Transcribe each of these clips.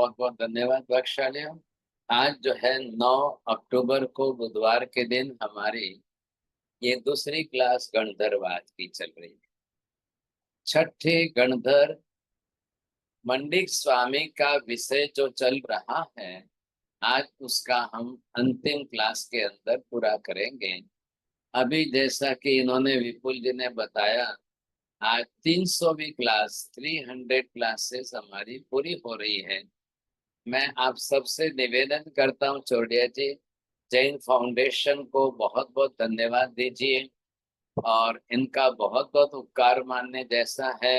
बहुत बहुत धन्यवाद बख्शाली। आज जो है 9 अक्टूबर को बुधवार के दिन हमारी ये दूसरी क्लास गणधरवाद की चल रही है। छठे गणधर मंडिक स्वामी का विषय जो चल रहा है, आज उसका हम अंतिम क्लास के अंदर पूरा करेंगे। अभी जैसा कि इन्होंने विपुल जी ने बताया, आज 300वीं क्लास 300 क्लासेस हमारी पूरी हो रही है। मैं आप सबसे निवेदन करता हूँ चौड़िया जी, जैन फाउंडेशन को बहुत बहुत धन्यवाद दीजिए और इनका बहुत बहुत उपकार मानने जैसा है।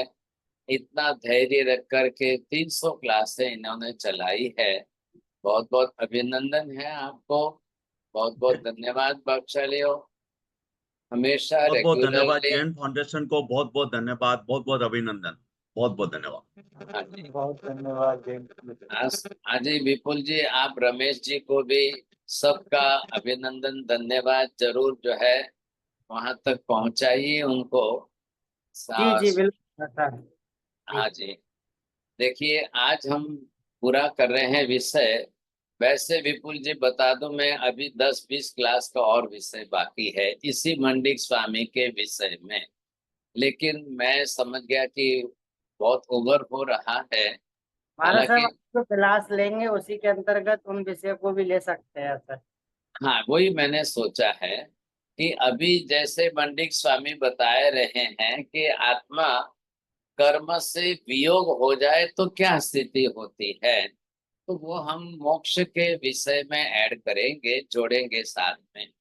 इतना धैर्य रख करके 300 क्लासें इन्होंने चलाई है। बहुत बहुत अभिनंदन है आपको। बहुत बहुत धन्यवाद बख्शाली हो। हमेशा बहुत बहुत धन्यवाद रेगुलरली। जैन फाउंडेशन को, बहुत बहुत धन्यवाद, बहुत बहुत अभिनंदन, बहुत बहुत धन्यवाद। हाँ जी, बहुत धन्यवाद जैन। आज ही विपुल जी, आप रमेश जी को भी सबका अभिनंदन धन्यवाद जरूर जो है वहां तक पहुंचाइए उनको। जी जी सास। बिल्कुल सर। हाँ जी, देखिए आज हम पूरा कर रहे हैं विषय। वैसे विपुल जी बता दूं, मैं अभी 10-20 क्लास का और विषय बाकी है इसी मंडिक स्वामी के विषय में, लेकिन मैं समझ गया कि बहुत ओवर हो रहा है। महाराज साहब, हालांकि आप जो क्लास लेंगे उसी के अंतर्गत उन विषय को भी ले सकते हैं सर। हाँ, वही मैंने सोचा है कि अभी जैसे मंडिक स्वामी बताए रहे हैं कि आत्मा कर्म से वियोग हो जाए तो क्या स्थिति होती है, तो वो हम मोक्ष के विषय में ऐड करेंगे, जोड़ेंगे साथ में।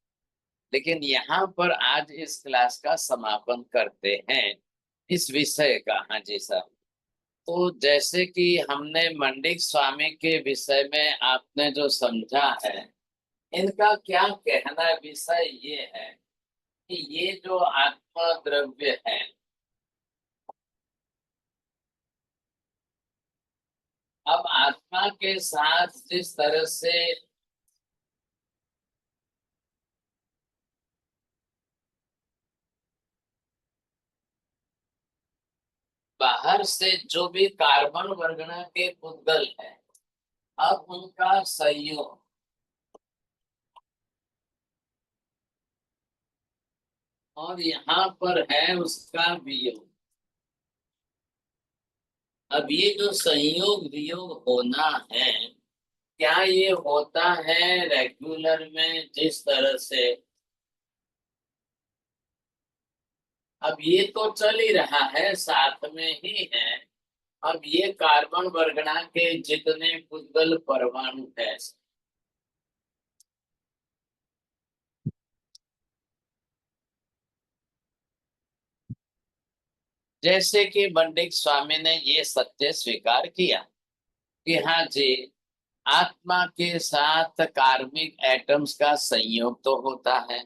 लेकिन यहाँ पर आज इस क्लास का समापन करते हैं इस विषय का। हाँ जी सर। तो जैसे कि हमने मंडिक स्वामी के विषय में आपने जो समझा है, इनका क्या कहना विषय ये है कि ये जो आत्मा द्रव्य है, अब आत्मा के साथ जिस तरह से बाहर से जो भी कार्बन वर्गना के पुद्गल है, अब उनका संयोग और यहाँ पर है उसका वियोग। अब ये जो संयोग वियोग होना है, क्या ये होता है रेगुलर में जिस तरह से? अब ये तो चल ही रहा है, साथ में ही है। अब ये कार्बन वर्गना के जितने पुद्गल परमाणु है, जैसे कि मंडिक स्वामी ने ये सत्य स्वीकार किया कि हाँ जी, आत्मा के साथ कार्मिक एटम्स का संयोग तो होता है,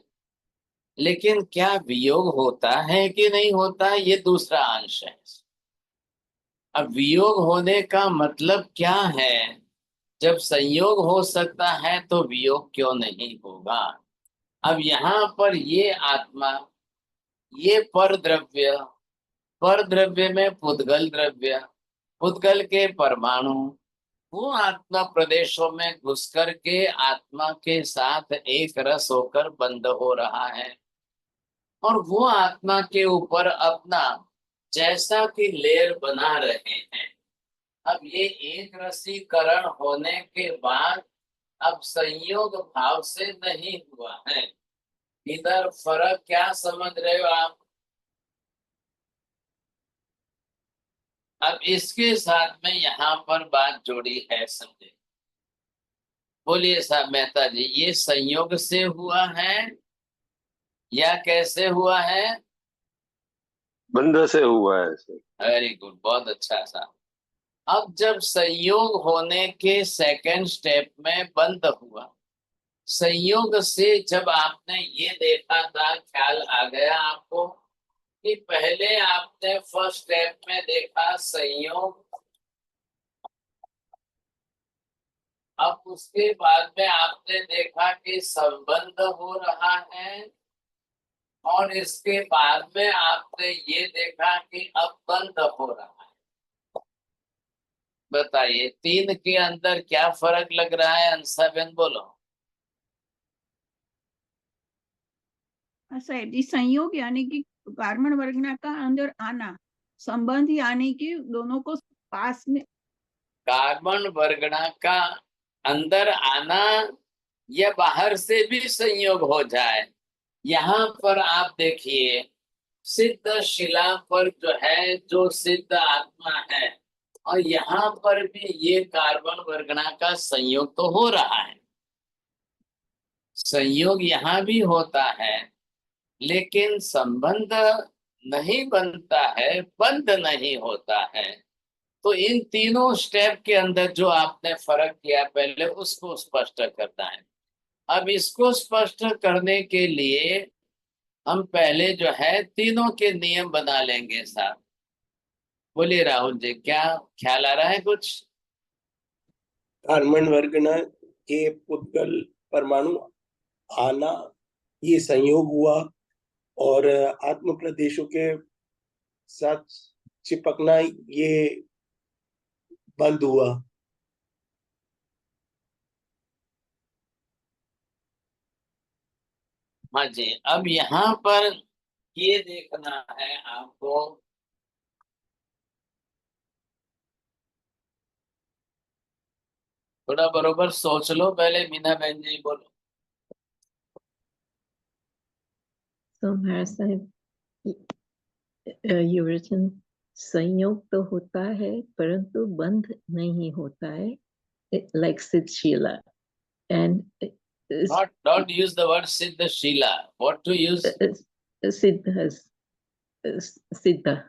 लेकिन क्या वियोग होता है कि नहीं होता, ये दूसरा अंश है। अब वियोग होने का मतलब क्या है? जब संयोग हो सकता है तो वियोग क्यों नहीं होगा? अब यहाँ पर ये आत्मा, ये पर द्रव्य में पुद्गल द्रव्य, पुद्गल के परमाणु, वो आत्मा प्रदेशों में घुस कर के आत्मा के साथ एक रस होकर बंद हो रहा है और वो आत्मा के ऊपर अपना जैसा कि लेयर बना रहे हैं। अब ये एक रसीकरण होने के बाद अब संयोग भाव से नहीं हुआ है। इधर फर्क क्या समझ रहे हो आप? अब इसके साथ में यहाँ पर बात जोड़ी है, समझे? बोलिए साहब मेहता जी, ये संयोग से हुआ है या कैसे हुआ है? बंध से हुआ है सर। वेरी गुड, बहुत अच्छा साहब। अब जब संयोग होने के सेकंड स्टेप में बंद हुआ, संयोग से जब आपने ये देखा था, ख्याल आ गया आपको कि पहले आपने फर्स्ट स्टेप में देखा संयोग, अब उसके बाद में आपने देखा कि संबंध हो रहा है और इसके बाद में आपने ये देखा कि अब बंद हो रहा है। बताइए 3 के अंदर क्या फर्क लग रहा है? अंशाबेन बोलो। ऐसा है जी, संयोग यानी कि कार्बन वर्गना का अंदर आना, संबंध यानी कि दोनों को पास में। कार्बन वर्गना का अंदर आना या बाहर से भी संयोग हो जाए। यहाँ पर आप देखिए, सिद्ध शिला पर जो है, जो सिद्ध आत्मा है, और यहाँ पर भी ये कार्बन वर्गना का संयोग तो हो रहा है। संयोग यहाँ भी होता है, लेकिन संबंध नहीं बनता है, बंध नहीं होता है। तो इन तीनों स्टेप के अंदर जो आपने फर्क किया पहले, उसको स्पष्ट करना है। अब इसको स्पष्ट करने के लिए हम पहले जो है तीनों के नियम बना लेंगे साहब। बोलिए राहुल जी, क्या ख्याल आ रहा है कुछ? कार्बन वर्गना के पुद्गल परमाणु आना, ये संयोग हुआ, और आत्म प्रदेशों के साथ चिपकना, ये बंद हुआ। हाँ जी, अब यहाँ पर ये देखना है आपको, थोड़ा बरोबर सोच लो पहले। मीना बहन जी बोलो। So महाराज साहब, you written संयोग तो होता है परंतु बंध नहीं होता है, like Sid Sheila, and Don't use the word Siddha Shila. What to use? Siddha, Siddha.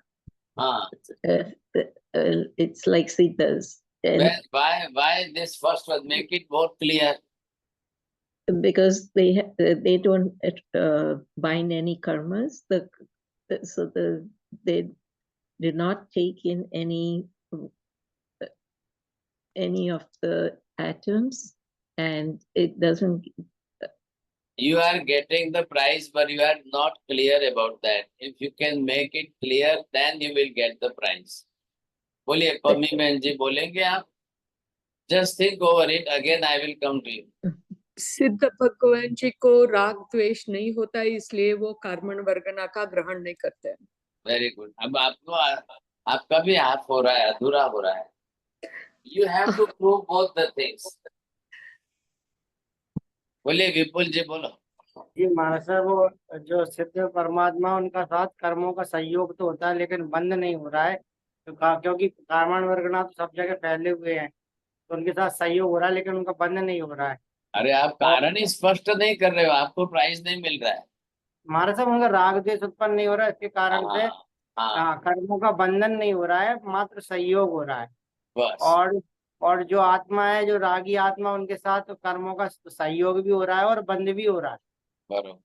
It's like Siddhas. And Why this first one? Make it more clear. because they don't bind any karmas, they did not take in any of the atoms, and it doesn't. You are getting the prize, but you are not clear about that. If you can make it clear, then you will get the prize. बोलिए पम्मी बहन जी, बोलेंगे आप? Just think over it. Again, I will come to you. सिद्ध भगवान जी को राग द्वेष नहीं होता, इसलिए वो कार्बन वर्गना का ग्रहण नहीं करते। Very good. अब आपको आपका भी हाथ हो रहा है, अधूरा हो रहा है। You have to prove both the things. बोलिए विपुल जी, बोलो। जी महाराज साहब, वो जो सिद्ध परमात्मा, उनका साथ कर्मों का सहयोग तो होता है, लेकिन बंद नहीं हो रहा है। तो क्योंकि कार्बन वर्गना तो सब जगह फैले हुए हैं, तो उनके साथ सहयोग हो रहा है, लेकिन उनका बंद नहीं हो रहा है। अरे आप कारण ही स्पष्ट नहीं कर रहे हो, आपको प्राइज नहीं मिल रहा है। महाराज साहब, उनका राग द्वेष उत्पन्न नहीं हो रहा है, इसके कारण से कर्मों का बंधन नहीं हो रहा है, मात्र सहयोग हो रहा है। बस। और जो आत्मा है, जो रागी आत्मा, उनके साथ कर्मों का सहयोग भी हो रहा है और बंध भी हो रहा है। बरोबर।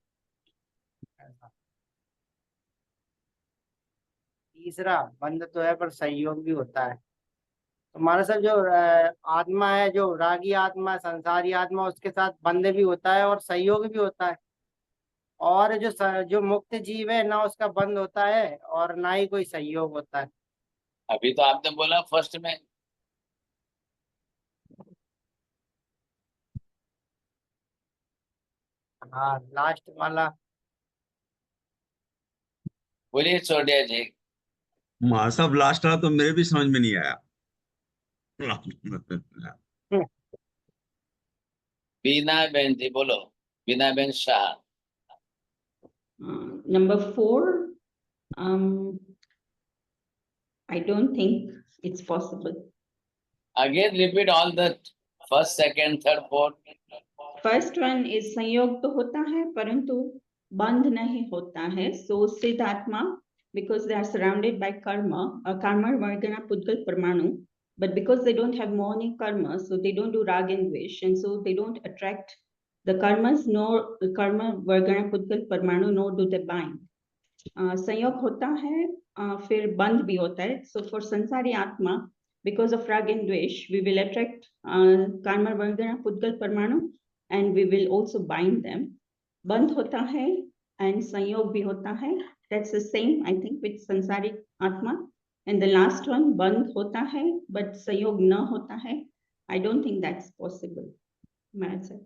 तीसरा बंध तो है पर सहयोग भी होता है। तो हमारे साथ जो आत्मा है, जो रागी आत्मा, संसारी आत्मा, उसके साथ बंध भी होता है और सहयोग भी होता है। और जो मुक्त जीव है, ना उसका बंध होता है और ना ही कोई सहयोग होता है। अभी तो आपने बोला फर्स्ट में। हाँ, लास्ट वाला। बोलिए सोडिया जी। मां साहब लास्ट वाला तो मेरे भी समझ में नहीं आया। बीना बहन जी बोलो। बीना बहन Shah. Number 4, I don't think it's possible. Again repeat all the first, second, third, fourth. First one is संयोग तो होता है परंतु बंध नहीं होता है। So सिद्ध आत्मा, because they are surrounded by karma, karma vargana pudgal parmanu, but because they don't have morning karma, so they don't do rag and dvesh, and so they don't attract the karmas, nor karma vargana pudgal parmanu, nor do they bind. संयोग होता है, फिर बंध भी होता है। So for संसारी आत्मा, because of rag and dvesh, we will attract karma vargana pudgal parmanu, and we will also bind them. बंध होता है and संयोग भी होता है. That's the same, I think, with sansari atma. And the last one बंध होता है बट संयोग न होता है. I don't think that's possible. Maharaj sir.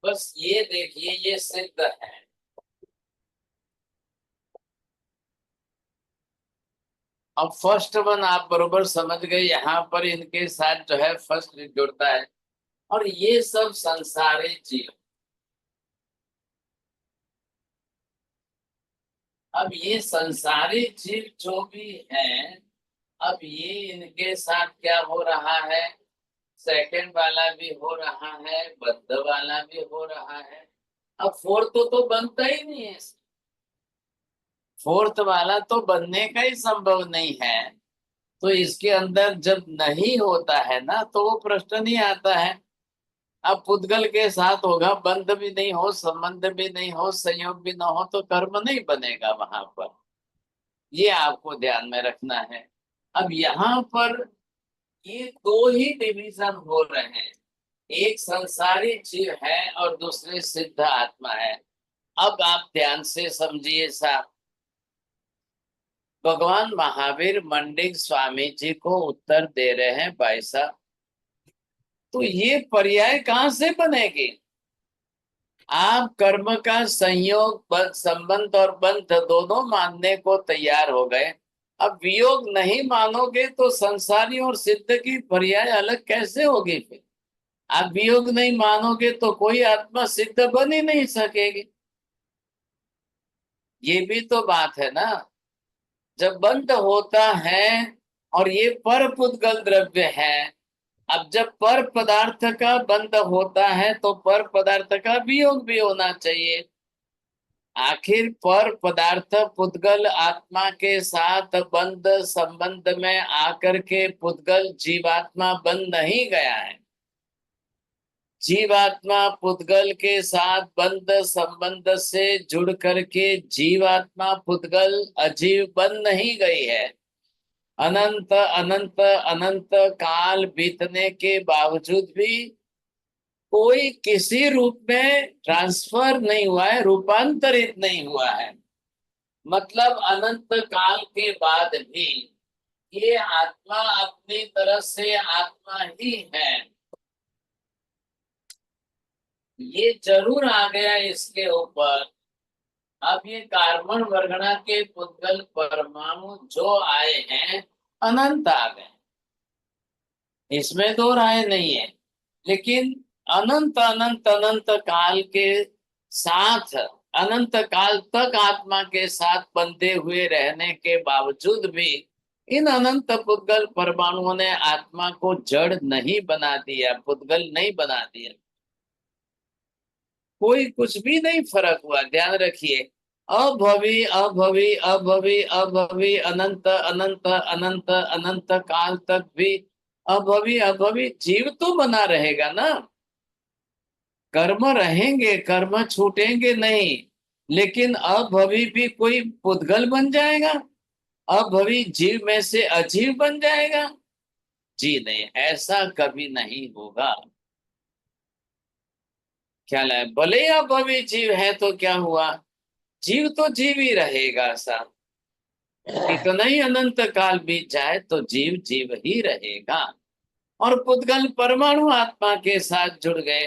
बस ये देखिए, ये सिद्ध है. अब फर्स्ट वन आप बरोबर समझ गए, यहाँ पर इनके साथ जो है फर्स्ट जुड़ता है. और ये सब संसारी जीव, अब ये संसारी जीव जो भी हैं, अब ये इनके साथ क्या हो रहा है, सेकंड वाला भी हो रहा है, बद्ध वाला भी हो रहा है. अब फोर्थ तो बनता ही नहीं है. फोर्थ वाला तो बनने का ही संभव नहीं है. तो इसके अंदर जब नहीं होता है ना, तो वो प्रश्न नहीं आता है. अब पुद्गल के साथ होगा, बंध भी नहीं हो, संबंध भी नहीं हो, संयोग भी ना हो, तो कर्म नहीं बनेगा वहां पर. ये आपको ध्यान में रखना है. अब यहाँ पर ये दो ही डिवीजन हो रहे हैं. एक संसारी जीव है और दूसरे सिद्ध आत्मा है. अब आप ध्यान से समझिए साहब. भगवान महावीर मंडिक स्वामी जी को उत्तर दे रहे हैं, भाई साहब तो ये पर्याय कहां से बनेगी. आप कर्म का संयोग, संबंध और बंध दोनों मानने को तैयार हो गए. अब वियोग नहीं मानोगे तो संसारी और सिद्ध की पर्याय अलग कैसे होगी. फिर आप वियोग नहीं मानोगे तो कोई आत्मा सिद्ध बन ही नहीं सकेगी. ये भी तो बात है ना. जब बंध होता है और ये पर पुद्गल द्रव्य है, अब जब पर पदार्थ का बंध होता है तो पर पदार्थ का वियोग भी होना चाहिए. आखिर पर पदार्थ पुद्गल आत्मा के साथ बंध संबंध में आकर के पुद्गल जीवात्मा बन नहीं गया है. जीवात्मा पुद्गल के साथ बंध संबंध से जुड़ करके जीवात्मा पुद्गल अजीव बन नहीं गई है. अनंत अनंत अनंत काल बीतने के बावजूद भी कोई किसी रूप में ट्रांसफर नहीं हुआ है, रूपांतरित नहीं हुआ है. मतलब अनंत काल के बाद भी ये आत्मा अपनी तरह से आत्मा ही है. ये जरूर आ गया इसके ऊपर. अब ये कार्बन वर्गणा के पुद्गल परमाणु जो आए हैं अनंत आ गए, इसमें दो राय नहीं है. लेकिन अनंत अनंत अनंत काल के साथ, अनंत काल तक आत्मा के साथ बंधे हुए रहने के बावजूद भी इन अनंत पुद्गल परमाणुओं ने आत्मा को जड़ नहीं बना दिया, पुद्गल नहीं बना दिया. कोई कुछ भी नहीं फर्क हुआ. ध्यान रखिए, अभवी अभवी अभवी अभवी अनंत अनंत अनंत अनंत काल तक भी अभवी अभवी जीव तो बना रहेगा ना. कर्म रहेंगे, कर्म छूटेंगे नहीं, लेकिन अभवी भी कोई पुद्गल बन जाएगा, अभवी जीव में से अजीव बन जाएगा. जी नहीं, ऐसा कभी नहीं होगा. ख्याल है. भले अभवी जीव है तो क्या हुआ, जीव तो जीव ही रहेगा साहब. कितना ही अनंत काल बीत जाए तो जीव जीव ही रहेगा. और पुद्गल परमाणु आत्मा के साथ जुड़ गए.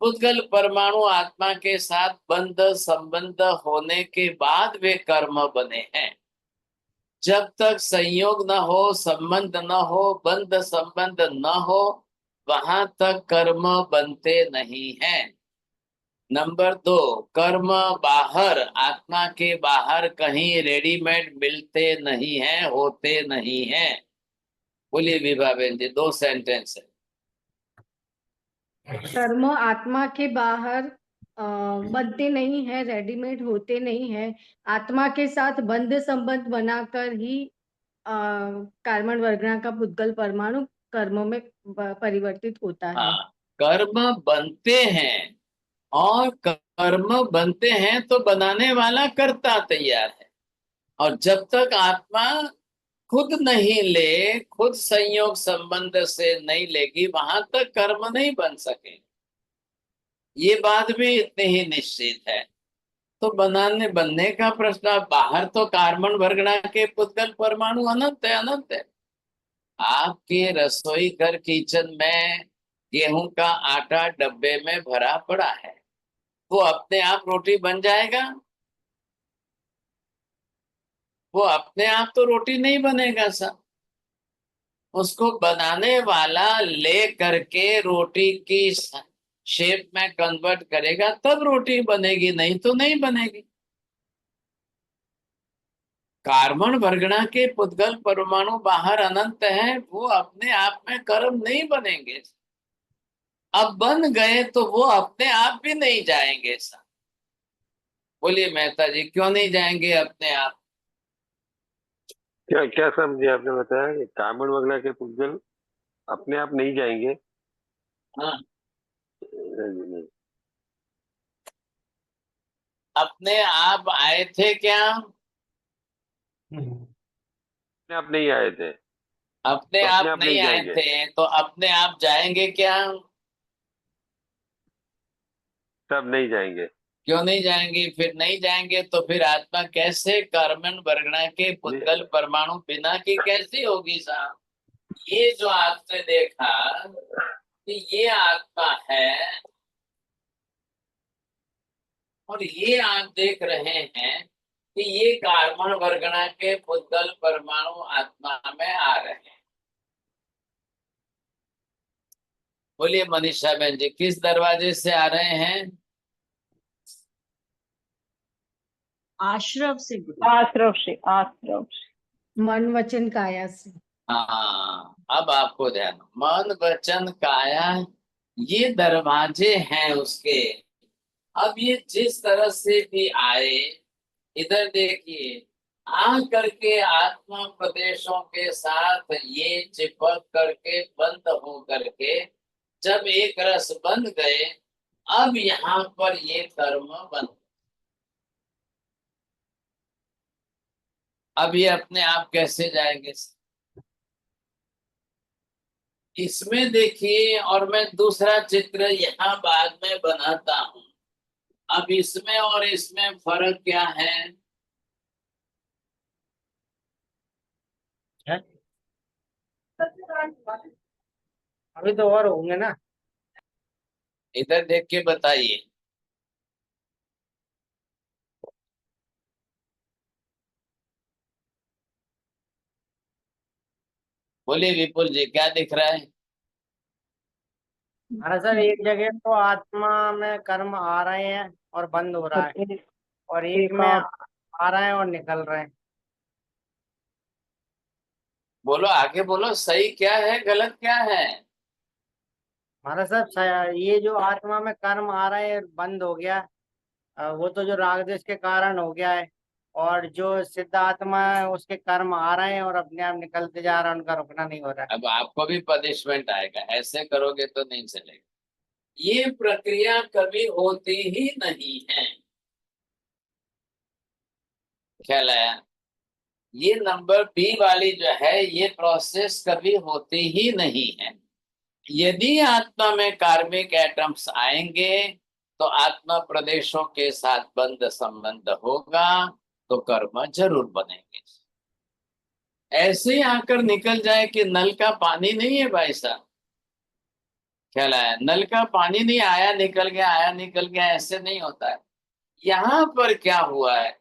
पुद्गल परमाणु आत्मा के साथ बंध संबंध होने के बाद वे कर्म बने हैं. जब तक संयोग न हो, संबंध न हो, बंध संबंध न हो, वहां तक कर्म बनते नहीं हैं. नंबर 2, कर्म बाहर, आत्मा के बाहर कहीं रेडीमेड मिलते नहीं हैं, होते नहीं हैं. बोलिए विभा बहन जी, 2 सेंटेंस है. कर्म आत्मा के बाहर बनते नहीं है, रेडीमेड होते नहीं है. आत्मा के साथ बंध संबंध बनाकर ही कार्बन वर्गणा का पुद्गल परमाणु कर्म में परिवर्तित होता है. हाँ, कर्म बनते हैं, और कर्म बनते हैं तो बनाने वाला कर्ता तैयार है. और जब तक आत्मा खुद नहीं ले, खुद संयोग संबंध से नहीं लेगी, वहां तक कर्म नहीं बन सके. ये बात भी इतनी ही निश्चित है। तो बनने का प्रश्न, बाहर तो कार्बन वर्गणा के पुद्गल परमाणु अनंत है, अनंत है। आपके रसोई घर किचन में गेहूं का आटा डब्बे में भरा पड़ा है, वो अपने आप रोटी बन जाएगा? वो अपने आप तो रोटी नहीं बनेगा सर। उसको बनाने वाला ले करके रोटी की शेप में कन्वर्ट करेगा, तब रोटी बनेगी, नहीं तो नहीं बनेगी। कार्बन वर्गणा के पुद्गल परमाणु बाहर अनंत है, वो अपने आप में कर्म नहीं बनेंगे। अब बन गए तो वो अपने आप भी नहीं जाएंगे सर। बोलिए मेहता जी, क्यों नहीं जाएंगे अपने आप? क्या क्या समझे आपने बताया कि कार्बन वगैरह के पुद्गल अपने आप नहीं जाएंगे? हाँ, नहीं, नहीं। अपने आप आए थे क्या? अपने आप नहीं आए थे, अपने तो आप अपने आप नहीं नहीं आए जाएंगे। थे तो अपने आप जाएंगे क्या? सब नहीं जाएंगे। क्यों नहीं जाएंगे? फिर नहीं जाएंगे तो फिर आत्मा कैसे कार्बन वर्गणा के नहीं, पुद्गल परमाणु बिना की कैसी होगी साहब? ये जो आपने देखा कि ये आत्मा है, और ये आप देख रहे हैं कि ये कार्बन वर्गणा के पुद्गल परमाणु आत्मा में आ रहे हैं। बोलिए मनीषा बहन जी, किस दरवाजे से आ रहे हैं? आश्रव से आश्रव से, आश्रव से। मन वचन काया से। हाँ, अब आपको ध्यान, मन वचन काया, ये दरवाजे हैं उसके। अब ये जिस तरह से भी आए, इधर देखिए, आ करके आत्मा प्रदेशों के साथ ये चिपक करके बंद हो करके जब एक रस बन गए, अब यहाँ पर ये कर्म बन, अब ये अपने आप कैसे जाएंगे? इसमें देखिए, और मैं दूसरा चित्र यहाँ बाद में बनाता हूं। अब इसमें और इसमें फर्क क्या है? अभी तो और होंगे ना। इधर देख के बताइए। बोलिए विपुल जी, क्या दिख रहा है? अरे सर, एक जगह तो आत्मा में कर्म आ रहे हैं और बंद हो रहा और है, एक और एक में आ रहे हैं और निकल रहे हैं। बोलो, आगे बोलो, सही क्या है, गलत क्या है? हमारा साहब, ये जो आत्मा में कर्म आ रहे हैं बंद हो गया, वो तो जो राग द्वेष के कारण हो गया है। और जो सिद्ध आत्मा है उसके कर्म आ रहे हैं और अपने आप निकलते जा रहे हैं, उनका रुकना नहीं हो रहा है। अब आपको भी पनिशमेंट आएगा, ऐसे करोगे तो नहीं चलेगा। ये प्रक्रिया कभी होती ही नहीं है। ख्याल आया? ये नंबर बी वाली जो है, ये प्रोसेस कभी होती ही नहीं है। यदि आत्मा में कार्मिक एटम्स आएंगे तो आत्मा प्रदेशों के साथ बंद संबंध होगा, तो कर्म जरूर बनेंगे। ऐसे ही आकर निकल जाए कि नल का पानी नहीं है भाई साहब, ख्याल आया? नल का पानी नहीं, आया निकल गया, आया निकल गया, ऐसे नहीं होता है। यहाँ पर क्या हुआ है,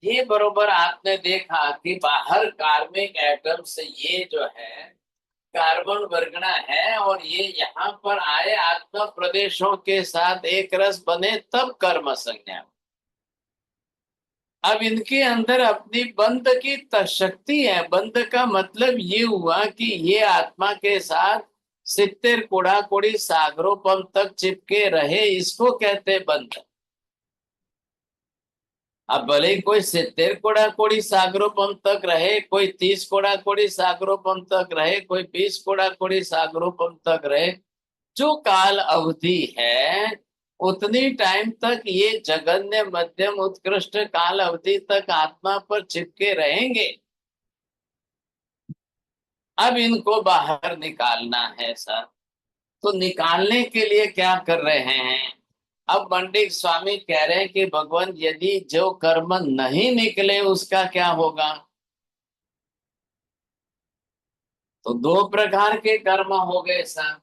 ये बरोबर आपने देखा कि बाहर कार्मिक एटम से ये जो है कार्बन वर्गणा है, और ये यहाँ पर आए आत्मा प्रदेशों के साथ एक रस बने, तब कर्म संज्ञा। अब इनके अंदर अपनी बंध की शक्ति है। बंध का मतलब ये हुआ कि ये आत्मा के साथ 70 कोड़ा कोड़ी सागरोपम तक चिपके रहे, इसको कहते बंध। अब भले ही कोई 70 कोड़ा कोड़ी सागरोपम तक रहे, कोई 30 कोड़ा कोड़ी सागरोपम तक रहे, कोई 20 कोड़ा कोड़ी सागरोपम तक रहे, जो काल अवधि है उतनी टाइम तक ये जगन्य मध्यम उत्कृष्ट काल अवधि तक आत्मा पर चिपके रहेंगे। अब इनको बाहर निकालना है सर। तो निकालने के लिए क्या कर रहे हैं? अब पंडित स्वामी कह रहे हैं कि भगवान यदि जो कर्म नहीं निकले उसका क्या होगा? तो दो प्रकार के कर्म हो गए साहब।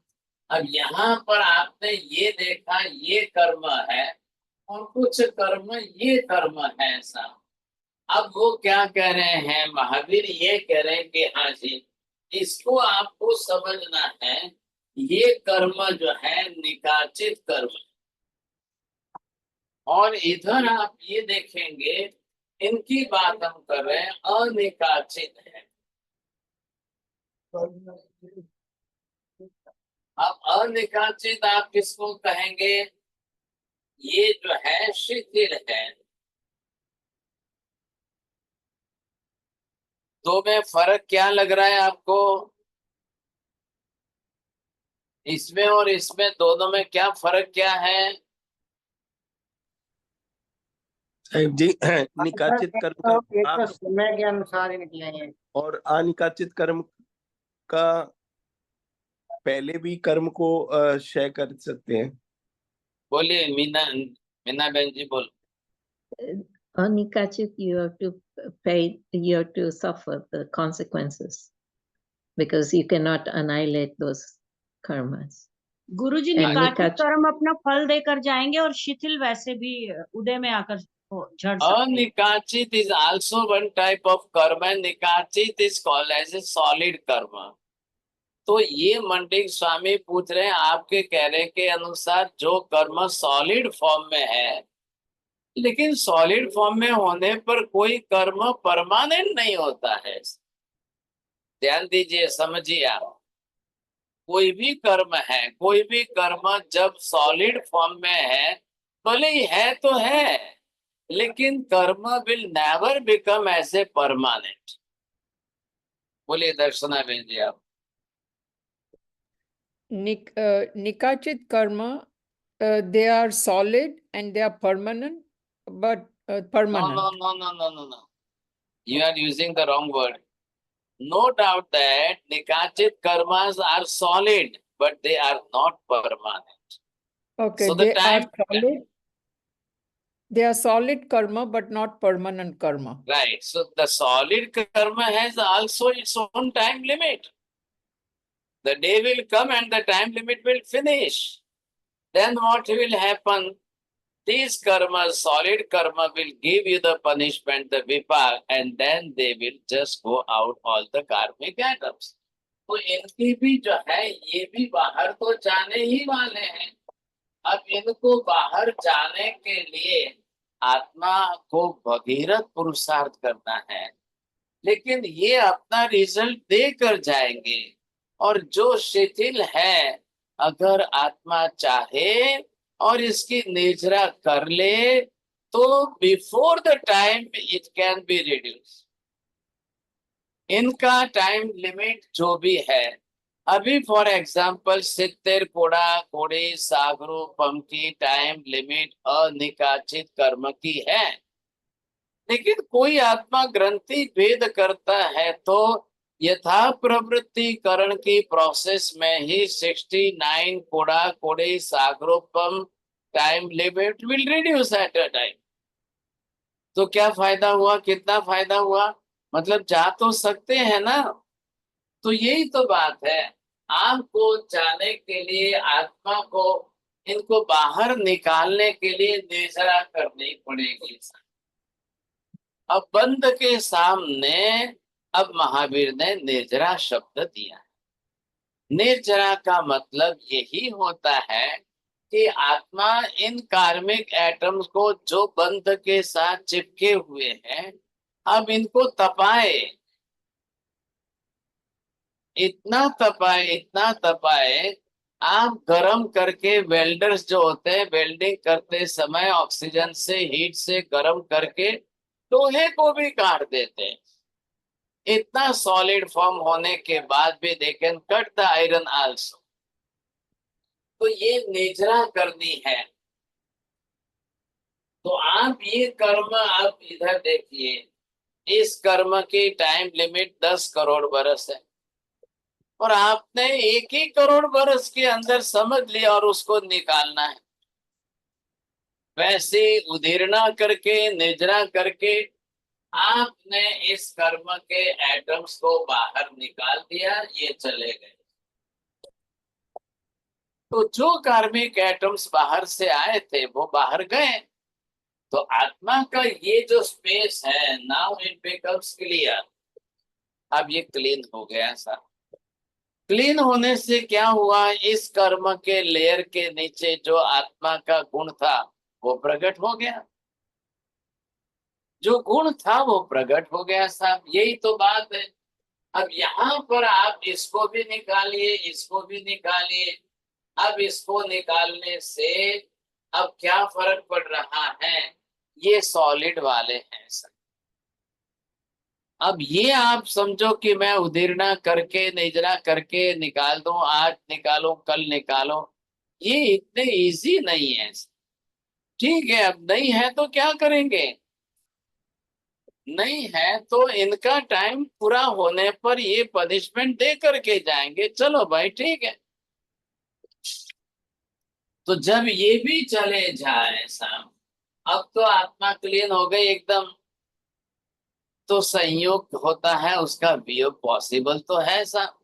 अब यहाँ पर आपने ये देखा ये कर्म है और कुछ कर्म ये कर्म है साहब। अब वो क्या कह रहे हैं, महावीर ये कह रहे हैं कि हाँ जी, इसको आपको समझना है, ये कर्म जो है निकाचित कर्म, और इधर आप ये देखेंगे इनकी बात हम कर रहे हैं अनिकाचित है। अब अनिकाचित आप किसको कहेंगे? ये जो है शिथिल है। तो में फर्क क्या लग रहा है आपको? इसमें और इसमें दोनों में क्या फर्क क्या है? साहिब जी, निकाचित कर्म का एक तो आप समय के अनुसार ही निकलेंगे। और अनिकाचित कर्म का पहले भी कर्म को क्षय कर सकते हैं। बोलिए मीना बहन जी बोल। Anikachit, you have to pay, you have to suffer the consequences because you cannot annihilate those karmas. Guruji, And निकाचित Nikach- कर्म अपना फल देकर जाएंगे और शिथिल वैसे भी उदय में आकर झड़ सकते हैं। Anikachit is also one type of karma, and nikachit is called as a solid karma. तो ये मंडिक स्वामी पूछ रहे हैं आपके कहने के अनुसार जो कर्म सॉलिड फॉर्म में है, लेकिन सॉलिड फॉर्म में होने पर कोई कर्म परमानेंट नहीं होता है। ध्यान दीजिए, समझिए आप, कोई भी कर्म है, कोई भी कर्म जब सॉलिड फॉर्म में है, भले ही है तो है, लेकिन karma will never become as a permanent. बोलिए दर्शना बहन जी आप। Nikachit karma, they are solid and they are permanent, but permanent. No. You are using the wrong word. No doubt that nikachit karmas are solid, but they are not permanent. Okay, So the they are time, solid. They are solid karma, but not permanent karma. right? So the solid karma has also its own time limit. The day will come and the time limit will finish. Then what will happen? These karmas, solid karma, will give you the punishment, the vipak, and then they will just go out all the karmic atoms. तो इनकी भी जो है ये भी बाहर तो जाने ही वाले हैं। अब इनको बाहर जाने के लिए आत्मा को भगीरथ पुरुषार्थ करना है, लेकिन ये अपना रिजल्ट दे कर जाएंगे। और जो शिथिल है, अगर आत्मा चाहे और इसकी निजरा कर ले तो before the time it can be reduce. इनका टाइम लिमिट जो भी है, अभी फॉर एग्जांपल 70 कोड़ा कोड़ी सागरूपम की टाइम लिमिट अनिकाचित कर्म की है, लेकिन कोई आत्मा ग्रंथि भेद करता है तो यथा प्रवृत्ति करण की प्रोसेस में ही 69 कोड़ा कोड़ी सागरूपम time limit will reduce at a time. तो क्या फायदा हुआ, कितना फायदा हुआ? मतलब जा तो सकते हैं ना। तो यही तो बात है, आपको जाने के लिए आत्मा को इनको बाहर निकालने के लिए निजरा करनी पड़ेगी। अब बंद के सामने अब महावीर ने निर्जरा शब्द दिया। निर्जरा का मतलब यही होता है कि आत्मा इन कार्मिक एटम्स को जो बंध के साथ चिपके हुए हैं, अब इनको तपाए, इतना तपाए आप गरम करके, वेल्डर्स जो होते हैं वेल्डिंग करते समय ऑक्सीजन से हीट से गरम करके लोहे को भी काट देते हैं। इतना सॉलिड फॉर्म होने के बाद भी they can cut the iron also. तो ये निजरा करनी है। तो आप ये कर्म आप इधर देखिए, इस कर्म की टाइम लिमिट 10 करोड़ बरस है और आपने 1 ही करोड़ बरस के अंदर समझ लिया और उसको निकालना है। वैसे उदीर्णा करके निद्रा करके आपने इस कर्म के एटम्स को बाहर निकाल दिया, ये चले गए। तो जो कार्मिक एटम्स बाहर से आए थे वो बाहर गए। तो आत्मा का ये जो स्पेस है, नाउ इट बिकम्स क्लियर। अब ये क्लीन हो गया सर। क्लीन होने से क्या हुआ, इस कर्म के लेयर के नीचे जो आत्मा का गुण था वो प्रकट हो गया। जो गुण था वो प्रकट हो गया साहब, यही तो बात है। अब यहाँ पर आप इसको भी निकालिए, इसको भी निकालिए। अब इसको निकालने से अब क्या फर्क पड़ रहा है, ये सॉलिड वाले हैं सर। अब ये आप समझो कि मैं उदीर्णा करके निद्रा करके निकाल दूं, आज निकालो कल निकालो, ये इतने इजी नहीं है। ठीक है, अब नहीं है तो क्या करेंगे, नहीं है तो इनका टाइम पूरा होने पर ये पनिशमेंट दे करके जाएंगे। चलो भाई ठीक है। तो जब ये भी चले जाए साहब, अब तो आत्मा क्लीन हो गई एकदम, तो संयोग होता है उसका वियोग पॉसिबल तो है साहब,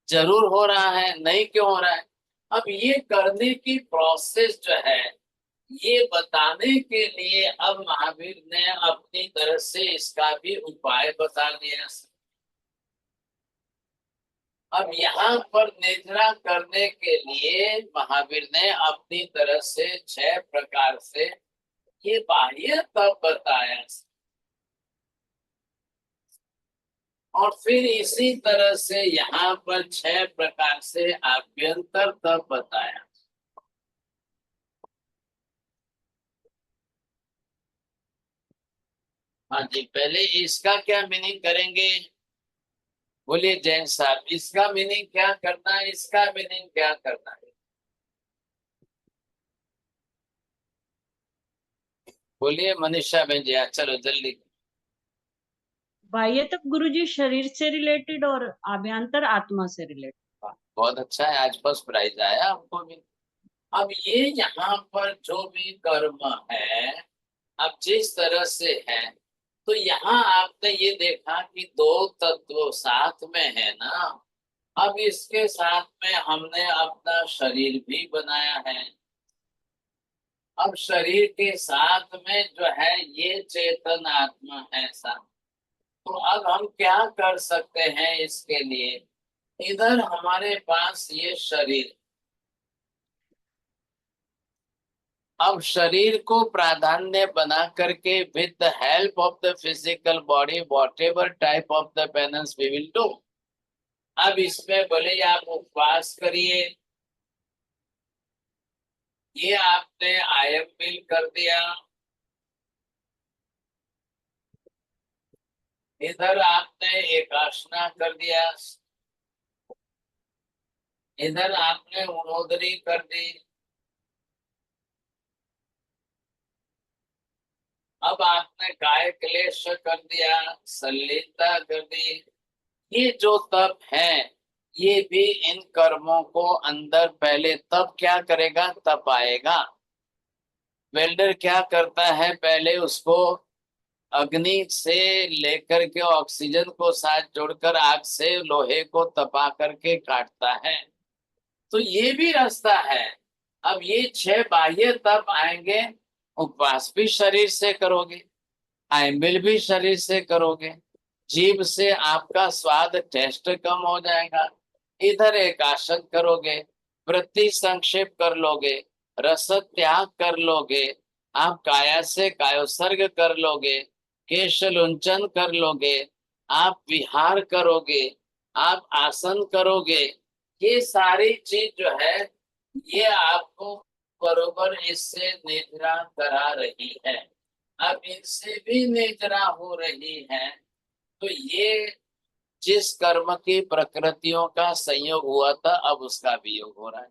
जरूर हो रहा है, नहीं क्यों हो रहा है। अब ये करने की प्रोसेस जो है, ये बताने के लिए अब महावीर ने अपनी तरफ से इसका भी उपाय बता दिया। अब यहाँ पर निद्रा करने के लिए महावीर ने अपनी तरफ से 6 प्रकार से ये बाह्य तप बताया, और फिर इसी तरह से यहाँ पर 6 प्रकार से आभ्यंतर तप बताया। हाँ जी, पहले इसका क्या मीनिंग करेंगे, बोलिए जैन साहब, इसका मीनिंग क्या करना है, इसका मीनिंग क्या करना है, बोलिए मनीषा बहन जी, चलो जल्दी। बाह्य तप गुरुजी शरीर से रिलेटेड और आभ्यंतर आत्मा से रिलेटेड। बहुत अच्छा है, आज फर्स्ट प्राइज आया हमको भी। अब ये यहाँ पर जो भी कर्म है, अब जिस तरह से है, तो यहाँ आपने ये देखा कि 2 तत्व साथ में है ना। अब इसके साथ में हमने अपना शरीर भी बनाया है। अब शरीर के साथ में जो है ये चेतन आत्मा है साथ। तो अब हम क्या कर सकते हैं इसके लिए, इधर हमारे पास ये शरीर, अब शरीर को प्राधान्य बना करके with the help of the physical body whatever type of the penance we will do. अब इसमें भले आप उपवास करिए, ये आपने आयम बिल कर दिया, इधर आपने एकाशना कर दिया, इधर आपने उनोदरी कर दी, अब आपने काय क्लेश कर दिया, संलीनता कर दी। ये जो तप है, ये भी इन कर्मों को अंदर पहले तब क्या करेगा, तप आएगा। वेल्डर क्या करता है, पहले उसको अग्नि से लेकर के ऑक्सीजन को साथ जोड़कर आग से लोहे को तपा करके काटता है। तो ये भी रास्ता है। अब ये 6 बाह्य तप आएंगे, उपवास भी शरीर से करोगे, आयम्बिल भी शरीर से करोगे, जीभ से आपका स्वाद टेस्ट कम हो जाएगा, इधर एक आसन करोगे, वृत्ति संक्षेप कर लोगे, रस त्याग कर लोगे, आप काया से कायोसर्ग कर लोगे, केश लुंचन कर लोगे, आप विहार करोगे, आप आसन करोगे। ये सारी चीज जो है, ये आपको बरोबर इससे निद्रा करा रही है। अब इनसे भी निद्रा हो रही है, तो ये जिस कर्म की प्रकृतियों का संयोग हुआ था, अब उसका वियोग हो रहा है।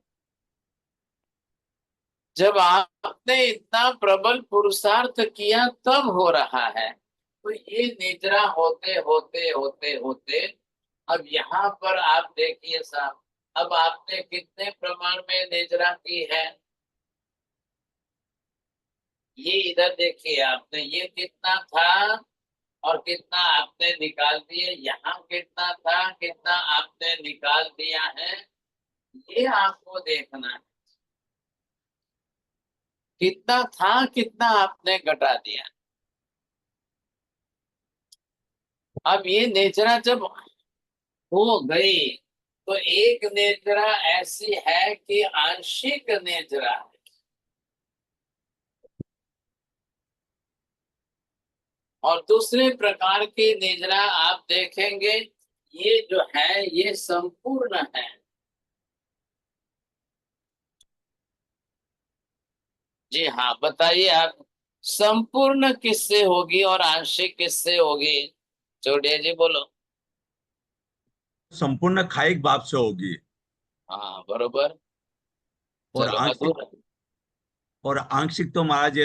जब आपने इतना प्रबल पुरुषार्थ किया तब हो रहा है। तो ये निद्रा होते होते होते होते अब यहाँ पर आप देखिए साहब, अब आपने कितने प्रमाण में निद्रा की है, ये इधर देखिए आपने, ये कितना था और कितना आपने निकाल दिए, यहाँ कितना था कितना आपने निकाल दिया है, ये आपको देखना है। कितना था कितना आपने घटा दिया। अब ये नेचरा जब हो गई तो एक नेचरा ऐसी है कि आंशिक नेचरा है, और दूसरे प्रकार की नेचरा आप देखेंगे ये जो है ये संपूर्ण है। जी हाँ, बताइए आप, संपूर्ण किससे होगी और आंशिक किससे होगी? चौड़िया जी बोलो। संपूर्ण खाइक भाव से होगी, हाँ बरोबर। और चलो आंशिक, मधुर। और आंशिक तो महाराज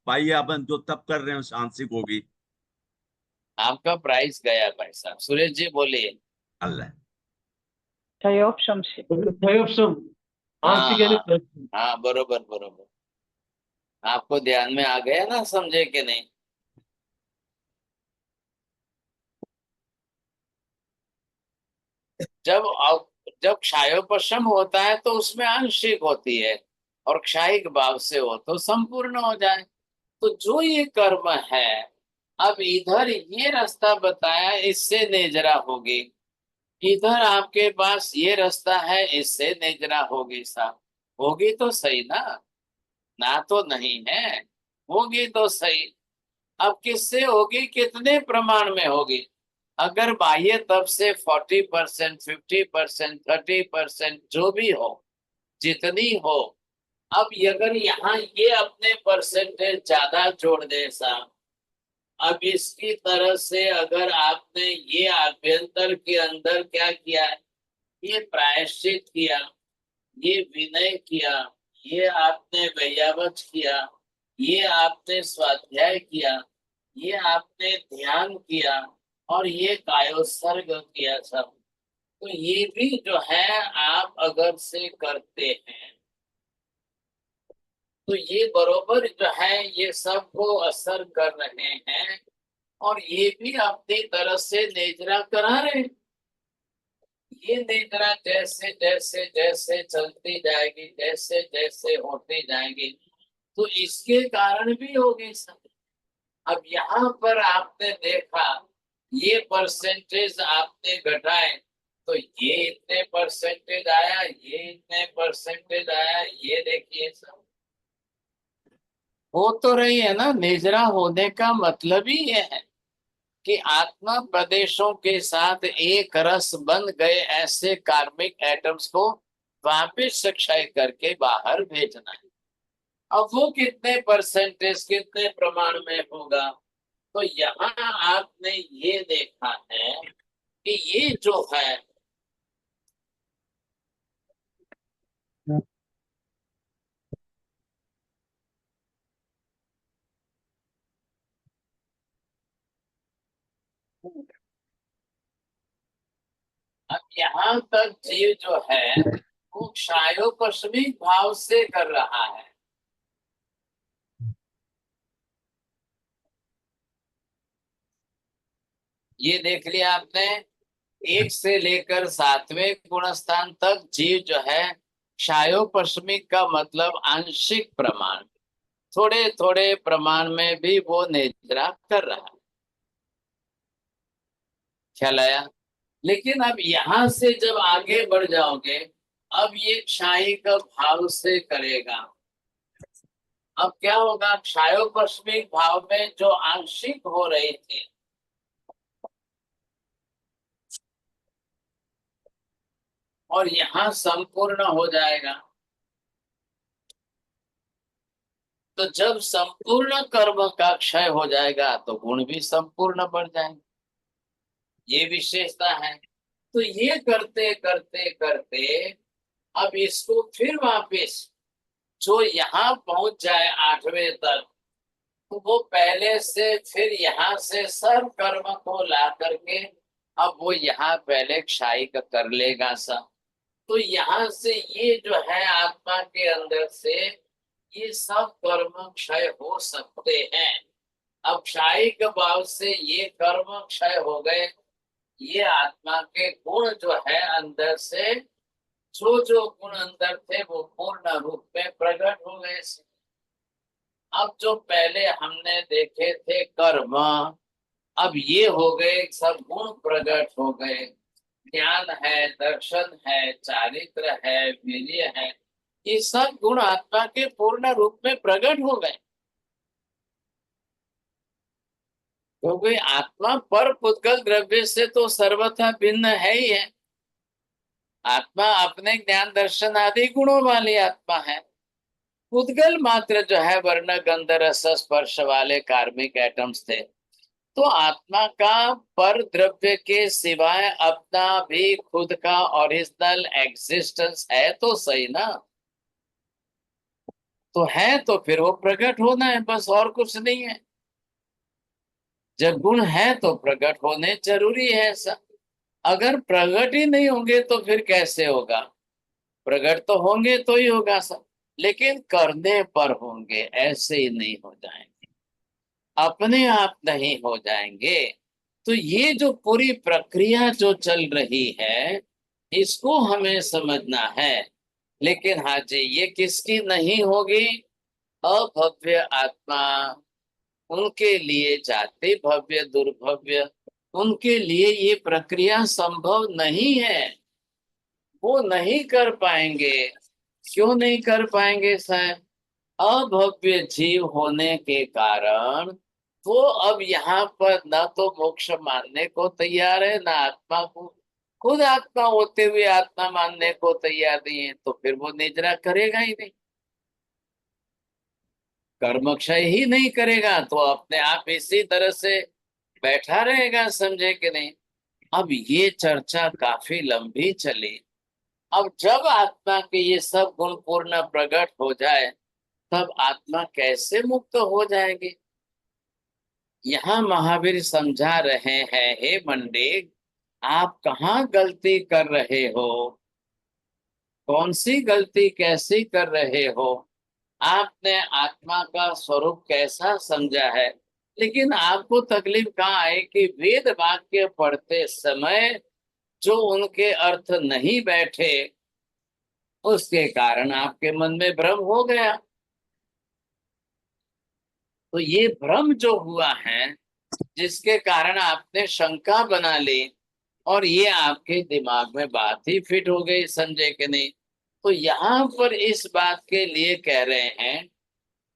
बाह्य अपन जो तप कर रहे हैं उस आंशिक होगी। आपका प्राइस गया भाई साहब। सुरेश जी बोलिए। अल्लाह त्रयोपशंसी हाँ हाँ बरोबर बरोबर। आपको ध्यान में आ गया ना, समझे कि नहीं? जब क्षायोपशम होता है तो उसमें आंशिक होती है, और क्षायिक भाव से हो तो संपूर्ण हो जाए। तो जो ये कर्म है, अब इधर ये रास्ता बताया इससे नेजरा होगी, इधर आपके पास ये रास्ता है इससे नेजरा होगी। साहब होगी तो सही ना, ना तो नहीं है, होगी तो सही। अब किससे होगी, कितने प्रमाण में होगी? अगर बाह्य तब से 40%, 50%, 30% जो भी हो, जितनी हो, अब अगर यहाँ ये अपने परसेंटेज ज्यादा जोड़ दे साहब, अब इसकी तरह से अगर आपने ये आभ्यंतर के अंदर क्या किया, ये प्रायश्चित किया, ये विनय किया, ये आपने वैयावच किया, ये आपने स्वाध्याय किया, ये आपने ध्यान किया, और ये कायोत्सर्ग किया सब, तो ये भी जो है आप अगर से करते हैं तो ये बरोबर जो है ये सबको असर कर रहे हैं, और ये भी अपनी तरफ से नेजरा करा रहे हैं। ये नेजरा जैसे जैसे जैसे चलती जाएगी, जैसे जैसे होती जाएगी, तो इसके कारण भी होगी सब। अब यहाँ पर आपने देखा ये परसेंटेज आपने घटाए तो ये इतने परसेंटेज आया, ये इतने परसेंटेज आया, ये देखिए सब हो तो रही है ना। नेजरा होने का मतलब ही ये है कि आत्मा प्रदेशों के साथ एक रस बन गए ऐसे कार्मिक एटम्स को वापिस क्षय करके बाहर भेजना है। अब वो कितने परसेंटेज, कितने प्रमाण में होगा? तो यहाँ आपने ये देखा है कि ये जो है अब यहाँ तक जीव जो है वो क्षायोपशमिक भाव से कर रहा है। ये देख लिया आपने, 1 से लेकर 7वें गुणस्थान तक जीव जो है क्षायोपशमिक का मतलब आंशिक प्रमाण, थोड़े थोड़े प्रमाण में भी वो निद्रा कर रहा है। ख्याल आया? लेकिन अब यहाँ से जब आगे बढ़ जाओगे, अब ये क्षायी का भाव से करेगा। अब क्या होगा, क्षायोपशमिक भाव में जो आंशिक हो रही थी और यहाँ संपूर्ण हो जाएगा। तो जब संपूर्ण कर्म का क्षय हो जाएगा तो गुण भी संपूर्ण बढ़ जाएंगे, ये विशेषता है। तो ये करते करते करते अब इसको फिर वापिस जो यहाँ पहुंच जाए 8वें तक, तो वो पहले से फिर यहाँ से सर्व कर्म को ला करके अब वो यहाँ पहले क्षायी का कर लेगा सब। तो यहाँ से ये जो है आत्मा के अंदर से ये सब कर्म क्षय हो सकते हैं। अब क्षयिक भाव से ये कर्म क्षय हो गए, ये आत्मा के गुण जो है अंदर से, जो जो गुण अंदर थे वो पूर्ण रूप में प्रकट हो गए। अब जो पहले हमने देखे थे कर्म, अब ये हो गए, सब गुण प्रकट हो गए। ज्ञान है, दर्शन है, चारित्र है, वीर्य है, ये सब गुण आत्मा के पूर्ण रूप में प्रकट हो गए। क्योंकि आत्मा पर पुद्गल द्रव्य से तो सर्वथा भिन्न है ही है। आत्मा अपने ज्ञान दर्शन आदि गुणों वाली आत्मा है। पुद्गल मात्र जो है वर्ण गंध रस स्पर्श वाले कार्मिक एटम्स थे। तो आत्मा का पर द्रव्य के सिवाय अपना भी खुद का ओरिजिनल एग्जिस्टेंस है तो सही ना। तो है तो फिर वो प्रकट होना है, बस और कुछ नहीं है। जब गुण है तो प्रकट होने जरूरी है ऐसा। अगर प्रकट ही नहीं होंगे तो फिर कैसे होगा? प्रकट तो होंगे तो ही होगा सब, लेकिन करने पर होंगे, ऐसे ही नहीं हो जाएंगे, अपने आप नहीं हो जाएंगे। तो ये जो पूरी प्रक्रिया जो चल रही है, इसको हमें समझना है। लेकिन हाँ जी, ये किसकी नहीं होगी? अभव्य आत्मा, उनके लिए जाति भव्य दुर्भव्य, उनके लिए ये प्रक्रिया संभव नहीं है। वो नहीं कर पाएंगे। क्यों नहीं कर पाएंगे साहब? अभव्य जीव होने के कारण वो अब यहाँ पर न तो मोक्ष मानने को तैयार है, न आत्मा को, खुद आत्मा होते हुए आत्मा मानने को तैयार नहीं है। तो फिर वो निद्रा करेगा ही नहीं, कर्मक्षय ही नहीं करेगा, तो अपने आप इसी तरह से बैठा रहेगा, समझे कि नहीं? अब ये चर्चा काफी लंबी चली। अब जब आत्मा के ये सब गुण पूर्ण प्रकट हो जाए, तब आत्मा कैसे मुक्त हो जाएगी? यहाँ महावीर समझा रहे हैं, हे मंडिक, आप कहाँ गलती कर रहे हो? कौन सी गलती कैसी कर रहे हो? आपने आत्मा का स्वरूप कैसा समझा है, लेकिन आपको तकलीफ कहाँ है कि वेद वाक्य पढ़ते समय जो उनके अर्थ नहीं बैठे, उसके कारण आपके मन में भ्रम हो गया। तो ये भ्रम जो हुआ है, जिसके कारण आपने शंका बना ली, और ये आपके दिमाग में बात ही फिट हो गई, समझे कि नहीं? तो यहाँ पर इस बात के लिए कह रहे हैं,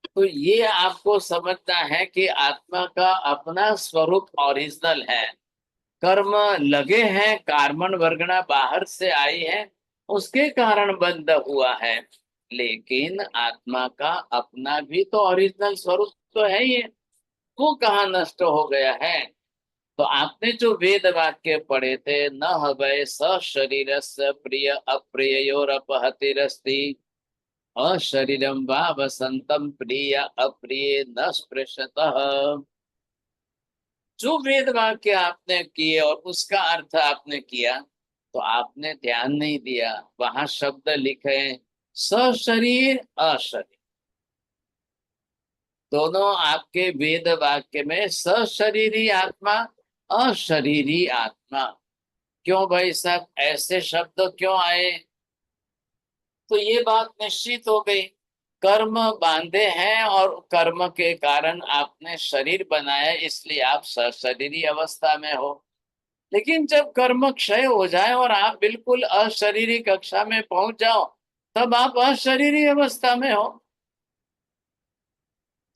तो ये आपको समझना है कि आत्मा का अपना स्वरूप ओरिजिनल है। कर्म लगे हैं, कार्मण वर्गणा बाहर से आई है, उसके कारण बंध हुआ है। लेकिन आत्मा का अपना भी तो ओरिजिनल स्वरूप तो है ही है, वो कहाँ नष्ट हो गया है? तो आपने जो वेद वाक्य पढ़े थे, न हवै स शरीरस्य प्रिय अप्रियोरपहतिरस्ति, अशरीरम वा वसंतम प्रिय अप्रिय न स्पृशतः, जो वेद वाक्य आपने किए और उसका अर्थ आपने किया, तो आपने ध्यान नहीं दिया। वहां शब्द लिखे सशरीर अशरीर, दोनों आपके वेद वाक्य में सशरीरी आत्मा अशरीरी आत्मा। क्यों भाई साहब ऐसे शब्द क्यों आए? तो ये बात निश्चित हो गई, कर्म बांधे हैं और कर्म के कारण आपने शरीर बनाया, इसलिए आप सशरीरी अवस्था में हो। लेकिन जब कर्म क्षय हो जाए और आप बिल्कुल अशरीरी कक्षा में पहुंच जाओ, तब आप अशरीरी अवस्था में हो।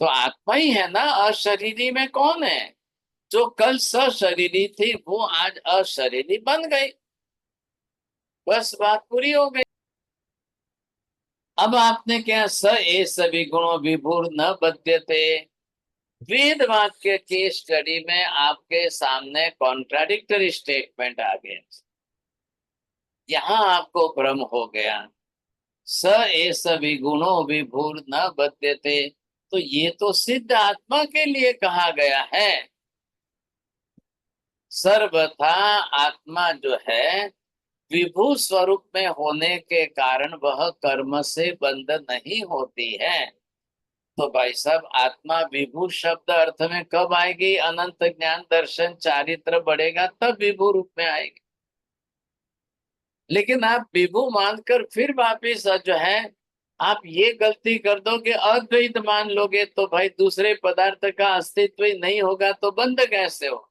तो आत्मा ही है ना, अशरीरी में कौन है? जो कल सशरीरी थी वो आज अशरीरी बन गई, बस बात पूरी हो गई। अब आपने क्या स ए सभी गुणों विभुर न बध्यते, वेद वाक्य की स्टडी में आपके सामने कॉन्ट्राडिक्टरी स्टेटमेंट आ गए, यहां आपको भ्रम हो गया। स ए सभी गुणों विभुर न बध्यते, तो ये तो सिद्ध आत्मा के लिए कहा गया है। सर्वथा आत्मा जो है विभू स्वरूप में होने के कारण वह कर्म से बंध नहीं होती है। तो भाई साहब आत्मा विभू शब्द अर्थ में कब आएगी? अनंत ज्ञान दर्शन चारित्र बढ़ेगा तब विभू रूप में आएगी। लेकिन आप विभू मानकर फिर वापिस जो है आप ये गलती कर दो कि अद्वैत मान लोगे तो भाई दूसरे पदार्थ का अस्तित्व ही नहीं होगा, तो बंद कैसे हो?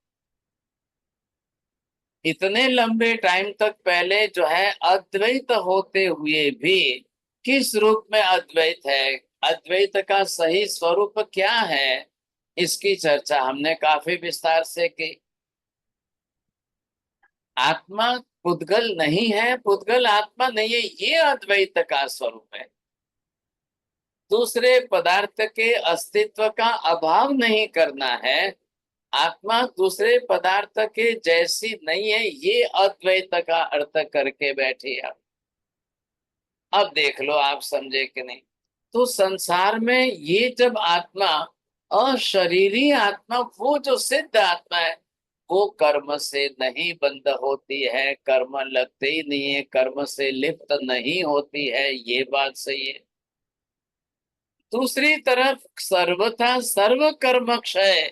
इतने लंबे टाइम तक पहले जो है अद्वैत होते हुए भी किस रूप में अद्वैत है, अद्वैत का सही स्वरूप क्या है, इसकी चर्चा हमने काफी विस्तार से की। आत्मा पुद्गल नहीं है, पुद्गल आत्मा नहीं है, ये अद्वैत का स्वरूप है। दूसरे पदार्थ के अस्तित्व का अभाव नहीं करना है, आत्मा दूसरे पदार्थ के जैसी नहीं है, ये अद्वैत का अर्थ करके बैठी है। अब देख लो आप समझे कि नहीं। तो संसार में ये जब आत्मा अशरीरी आत्मा, वो जो सिद्ध आत्मा है, वो कर्म से नहीं बंध होती है, कर्म लगते ही नहीं है, कर्म से लिप्त नहीं होती है, ये बात सही है। दूसरी तरफ सर्वथा सर्व कर्म क्षय,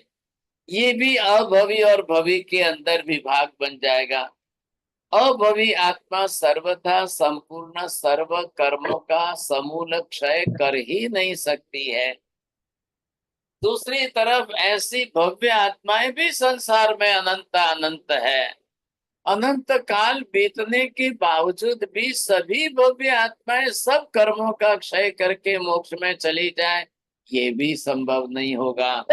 ये भी अभवी और भवी के अंदर विभाग बन जाएगा। अभवी आत्मा सर्वथा संपूर्ण सर्व कर्मों का समूल क्षय कर ही नहीं सकती है। दूसरी तरफ ऐसी भव्य आत्माएं भी संसार में अनंत अनंत है। अनंत काल बीतने के बावजूद भी सभी भव्य आत्माएं सब कर्मों का क्षय करके मोक्ष में चली जाए, ये भी संभव नहीं होगा।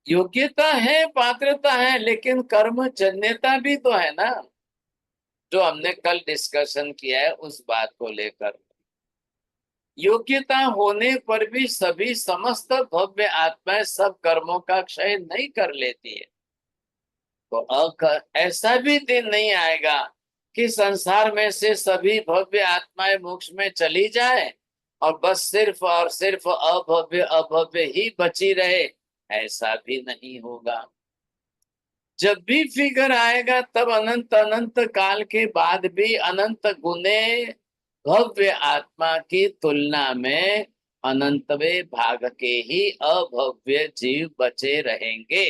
योग्यता है, पात्रता है, लेकिन कर्म जन्यता भी तो है ना, जो हमने कल डिस्कशन किया है उस बात को लेकर। योग्यता होने पर भी सभी समस्त भव्य आत्माएं सब कर्मों का क्षय नहीं कर लेती है। तो ऐसा भी दिन नहीं आएगा कि संसार में से सभी भव्य आत्माएं मोक्ष में चली जाए और बस सिर्फ और सिर्फ अभव्य अभव्य ही बची रहे, ऐसा भी नहीं होगा। जब भी फिगर आएगा तब अनंत अनंत काल के बाद भी अनंत गुने भव्य आत्मा की तुलना में अनंतवे भाग के ही अभव्य जीव बचे रहेंगे।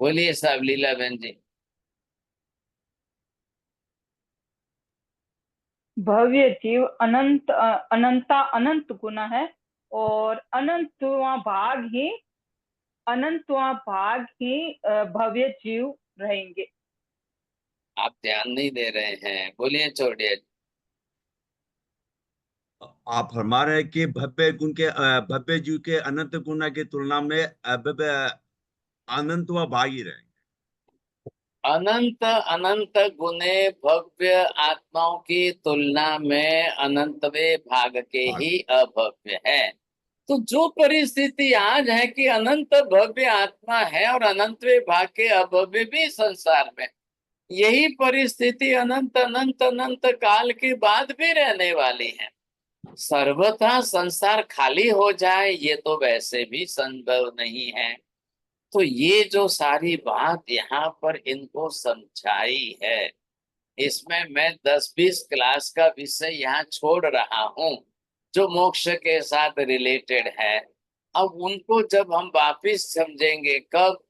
बोलिए साहब लीला बहन जी। भव्य जीव अनंत अनंता अनंत गुना है और अनंतवां भाग ही भव्य जीव रहेंगे। आप ध्यान नहीं दे रहे हैं, बोलिए चौड़िया जी। आप फरमा रहे हैं कि भव्य गुण के भव्य जीव के अनंत गुना की तुलना में अभव्य अनंत व भागी रहेंगे। अनंत अनंत गुने भव्य आत्माओं की तुलना में अनंतवे भाग के ही अभव्य है। तो जो परिस्थिति आज है कि अनंत भव्य आत्मा है और अनंतवे भाग के अभव्य भी संसार में, यही परिस्थिति अनंत अनंत अनंत काल के बाद भी रहने वाली है। सर्वथा संसार खाली हो जाए ये तो वैसे भी संभव नहीं है। तो ये जो सारी बात यहाँ पर इनको समझाई है, इसमें मैं 10-20 क्लास का विषय यहाँ छोड़ रहा हूँ जो मोक्ष के साथ रिलेटेड है। अब उनको जब हम वापिस समझेंगे कब,